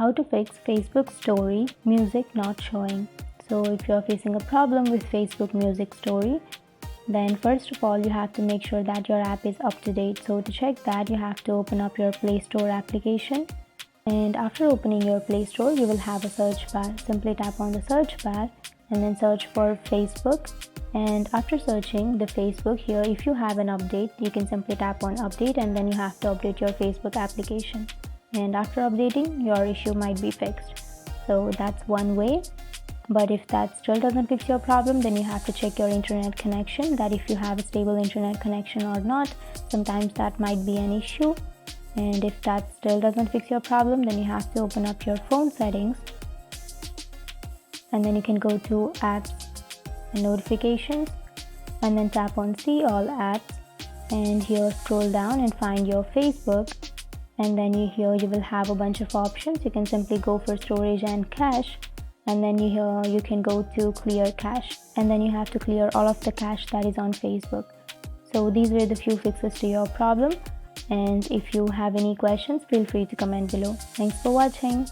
How to fix Facebook story music not showing. So if you're facing a problem with Facebook music story, then first of all you have to make sure that your app is up to date. So to check that, you have to open up your Play Store application, and after opening your Play Store you will have a search bar. Simply tap on the search bar and then search for Facebook, and after searching the Facebook here, if you have an update, you can simply tap on update and then you have to update your Facebook application, and after updating your issue might be fixed. So that's one way. But if that still doesn't fix your problem, then you have to check your internet connection, that if you have a stable internet connection or not. Sometimes that might be an issue. And if that still doesn't fix your problem, then you have to open up your phone settings, and then you can go to apps and notifications and then tap on see all apps, and here scroll down and find your Facebook, and then here you will have a bunch of options. You can simply go for storage and cache, and then here you can go to clear cache, and then you have to clear all of the cache that is on Facebook. So these were the few fixes to your problem, and if you have any questions, feel free to comment below. Thanks for watching.